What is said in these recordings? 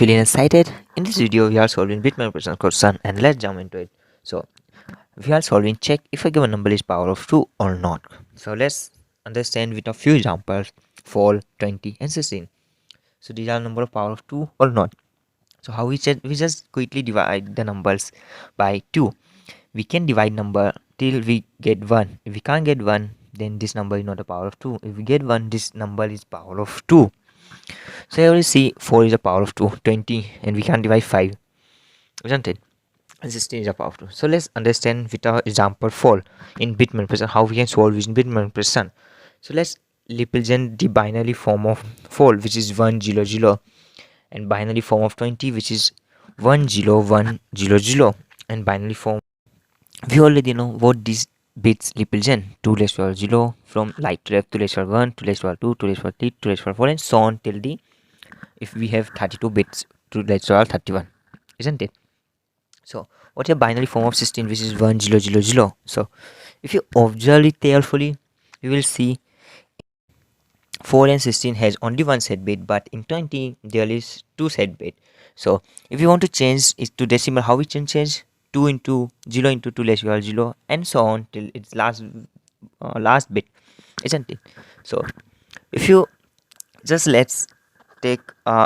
feeling excited? In this video, we are solving bit multiplication question and let's jump into it. So, we are solving check if a given number is power of 2 or not. So, let's understand with a few examples 4, 20 and 16. So, these are number of power of 2 or not. So, how we check? We just quickly divide the numbers by 2. We can divide number till we get 1. If we can't get 1, then this number is not a power of 2. If we get 1, this number is power of 2. So here we see 4 is a power of 2, 20, and we can divide 5, isn't it? And 16 is a power of 2. So let's understand with our example 4 in bit multiplication, how we can solve using bit multiplication. So let's represent the binary form of 4, which is 1, 0, 0, and binary form of 20, which is 1, 0, 1, 0, 0, and binary form. We already know what these bits represent: 2 raised to power 0, from right to left, 2 raised to power 1, 2 raised to power 2, 2 raised to power 3, 2 raised to power 4, and so on till the if we have 32 bits to let's solve 31, isn't it? So what's a binary form of 16, which is 1, 0, 0, 0? So if you observe it carefully, you will see 4 and 16 has only one set bit, but in 20 there is two set bit. So if you want to change it to decimal, how we can change? 2 into 0 into 2 less equal 0, and so on till its last bit, isn't it? So if you just let's take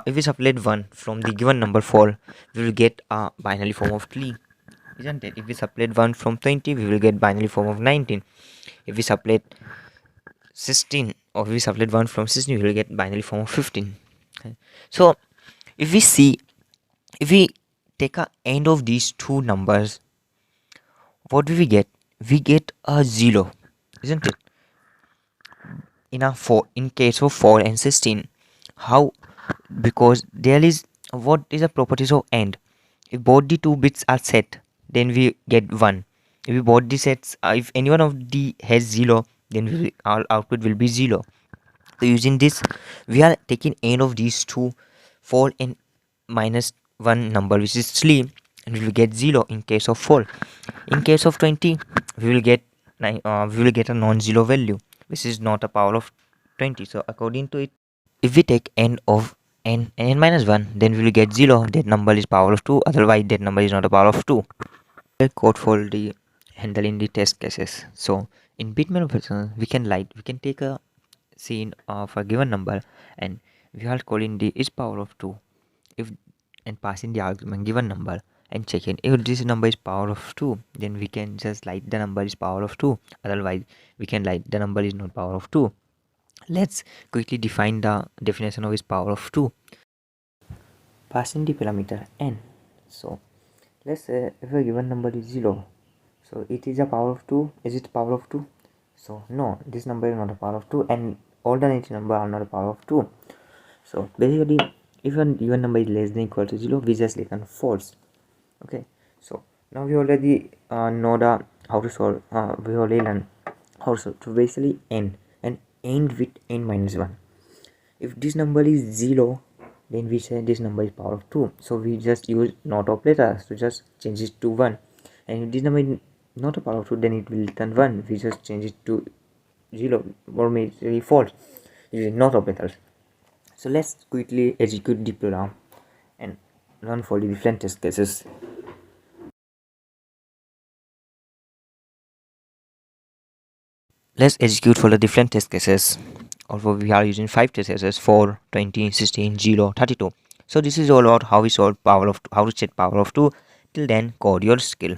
if we subtract 1 from the given number 4, we will get a binary form of 3, isn't it? If we subtract 1 from 20, we will get binary form of 19. If we subtract 16, or if we subtract 1 from 16, we will get binary form of 15. Okay. So if we take a end of these two numbers, what do we get? We get a 0, isn't it? In case of 4 and 16, how? Because there is, what is the properties of AND? If both the two bits are set, then we get 1. If we both the sets, if any one of the has 0, then our output will be 0. So using this, we are taking AND of these two, 4 and minus 1 number, which is 3, and we will get 0 in case of 4. In case of 20, we will get a non-zero value, which is not a power of 20. So according to it, if we take n of n and n minus 1, then we will get 0. That number is power of 2. Otherwise, that number is not a power of 2. Code for the handling the test cases. So in bit multiplication, we can take a scene of a given number, and we are calling the is power of 2 if and passing the argument given number and checking if this number is power of 2, then we can just write the number is power of 2. Otherwise, we can write the number is not power of 2. Let's quickly define the definition of is power of 2. Passing the parameter n. So let's say if a given number is 0, so it is a power of 2. Is it power of 2? So no, this number is not a power of 2, and alternative number are not a power of 2. So basically, if a given number is less than equal to 0, we just return false. Okay, so now we already know the how to solve. We already learn how to solve. So basically, n and end with n minus 1. If this number is 0, then we say this number is power of 2. So we just use not operator to just change it to 1. And if this number is not a power of 2, then it will return 1. We just change it to 0 or maybe false using not operators. So let's quickly execute the program and run for the different test cases. Let's execute for the different test cases. Although we are using 5 test cases: 4, 20, 16, 0, 32. So this is all about how we solve how to check power of 2. Till then, code your skill.